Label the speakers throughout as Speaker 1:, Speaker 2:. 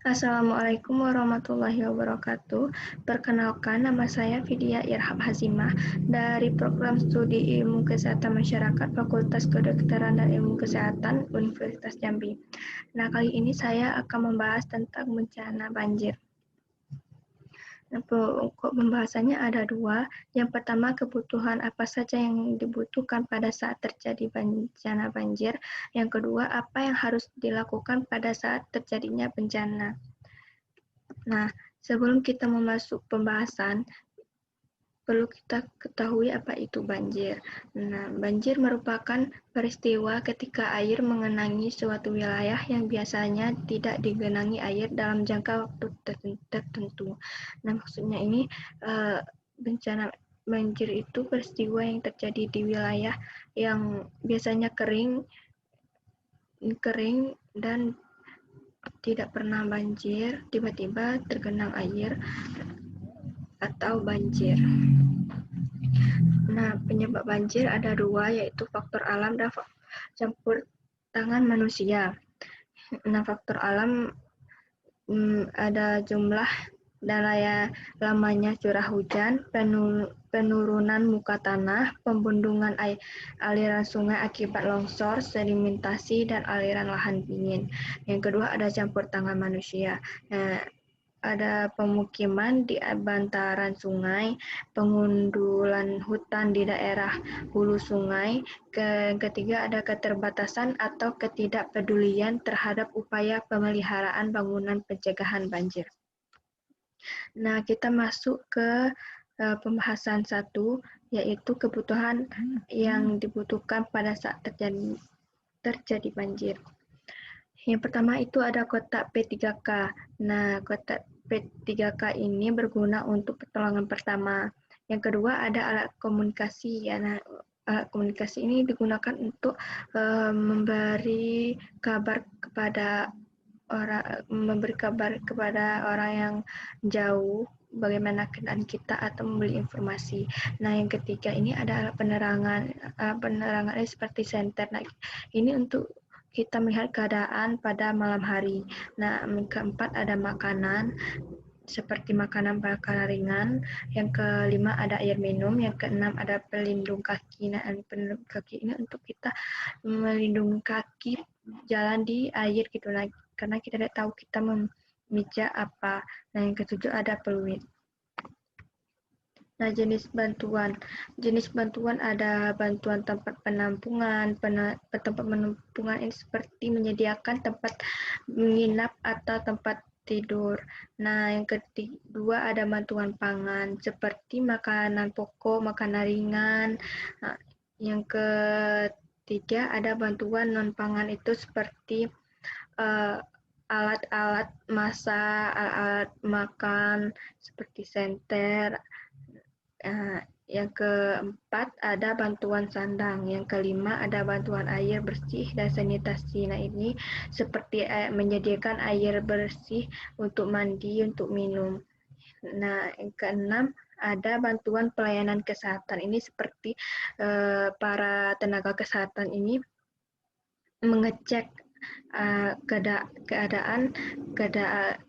Speaker 1: Assalamualaikum warahmatullahi wabarakatuh. Perkenalkan, nama saya Vidya Irham Hazimah dari Program Studi Ilmu Kesehatan Masyarakat Fakultas Kedokteran dan Ilmu Kesehatan Universitas Jambi. Nah, kali ini saya akan membahas tentang bencana banjir. Nah, pokok pembahasannya ada dua. Yang pertama, kebutuhan apa saja yang dibutuhkan pada saat terjadi bencana banjir. Yang kedua, apa yang harus dilakukan pada saat terjadinya bencana. Nah, sebelum kita memasuk pembahasan, perlu kita ketahui apa itu banjir. Nah, banjir merupakan peristiwa ketika air mengenangi suatu wilayah yang biasanya tidak digenangi air dalam jangka waktu tertentu. Nah, maksudnya ini bencana banjir itu peristiwa yang terjadi di wilayah yang biasanya kering dan tidak pernah banjir, tiba-tiba tergenang air atau banjir. Nah, penyebab banjir ada dua, yaitu faktor alam dan campur tangan manusia. Nah, faktor alam ada jumlah dan lamanya curah hujan, penurunan muka tanah, pembendungan aliran sungai akibat longsor, sedimentasi, dan aliran lahan dingin. Yang kedua ada campur tangan manusia. Nah, ada pemukiman di bantaran sungai, pengundulan hutan di daerah hulu sungai. Ketiga ada keterbatasan atau ketidakpedulian terhadap upaya pemeliharaan bangunan pencegahan banjir. Nah, kita masuk ke pembahasan satu, yaitu kebutuhan yang dibutuhkan pada saat terjadi banjir. Yang pertama itu ada kotak P3K. Nah, kotak P3K ini berguna untuk pertolongan pertama. Yang kedua ada alat komunikasi. Ya, nah, alat komunikasi ini digunakan untuk memberi kabar kepada orang yang jauh bagaimana keadaan kita atau memberi informasi. Nah, yang ketiga ini ada alat penerangan. Penerangan seperti senter. Nah, ini untuk kita melihat keadaan pada malam hari. Nah, yang keempat ada makanan seperti makanan ringan. Yang kelima ada air minum. Yang keenam ada pelindung kaki. Nah, pelindung kaki ini untuk kita melindungi kaki jalan di air gitu. Nah, karena kita tidak tahu kita memijak apa. Nah, yang ketujuh ada peluit. Nah, jenis bantuan. Jenis bantuan ada bantuan tempat penampungan. Tempat penampungan ini seperti menyediakan tempat menginap atau tempat tidur. Nah, yang kedua ada bantuan pangan seperti makanan pokok, makanan ringan. Nah, yang ketiga ada bantuan non pangan itu seperti alat-alat masak, alat makan seperti senter. Yang keempat ada bantuan sandang, yang kelima ada bantuan air bersih dan sanitasi. Nah, ini seperti menyediakan air bersih untuk mandi, untuk minum. Nah, yang keenam ada bantuan pelayanan kesehatan. Ini seperti para tenaga kesehatan ini mengecek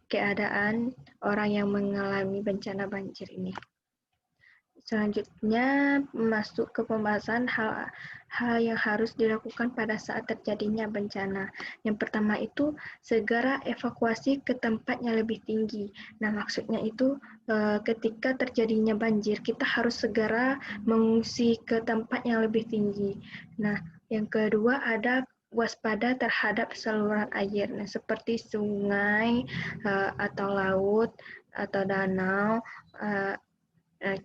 Speaker 1: keadaan orang yang mengalami bencana banjir ini. Selanjutnya masuk ke pembahasan hal yang harus dilakukan pada saat terjadinya bencana. Yang pertama itu segera evakuasi ke tempat yang lebih tinggi. Nah, maksudnya itu ketika terjadinya banjir, kita harus segera mengungsi ke tempat yang lebih tinggi. Nah, yang kedua ada waspada terhadap saluran air. Nah, seperti sungai atau laut atau danau.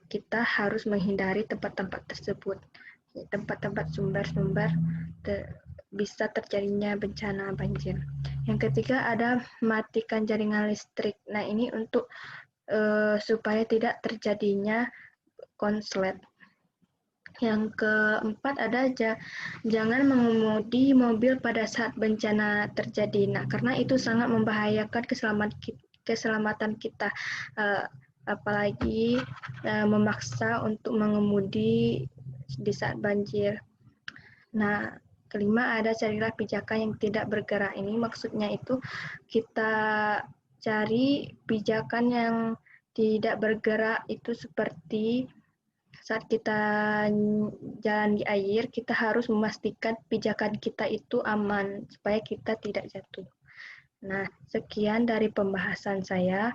Speaker 1: Kita harus menghindari tempat-tempat tersebut, tempat-tempat sumber-sumber bisa terjadinya bencana banjir. Yang ketiga ada matikan jaringan listrik. Nah, ini untuk supaya tidak terjadinya konslet. Yang keempat ada jangan mengemudi mobil pada saat bencana terjadi. Nah, karena itu sangat membahayakan keselamatan kita. Apalagi memaksa untuk mengemudi di saat banjir. Nah, kelima ada carilah pijakan yang tidak bergerak. Ini maksudnya itu kita cari pijakan yang tidak bergerak itu seperti saat kita jalan di air, kita harus memastikan pijakan kita itu aman supaya kita tidak jatuh. Nah, sekian dari pembahasan saya.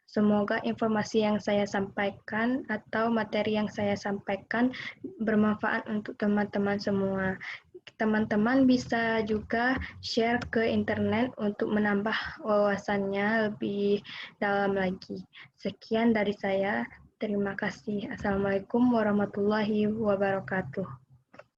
Speaker 1: Semoga informasi yang saya sampaikan atau materi yang saya sampaikan bermanfaat untuk teman-teman semua. Teman-teman bisa juga share ke internet untuk menambah wawasannya lebih dalam lagi. Sekian dari saya. Terima kasih. Assalamualaikum warahmatullahi wabarakatuh.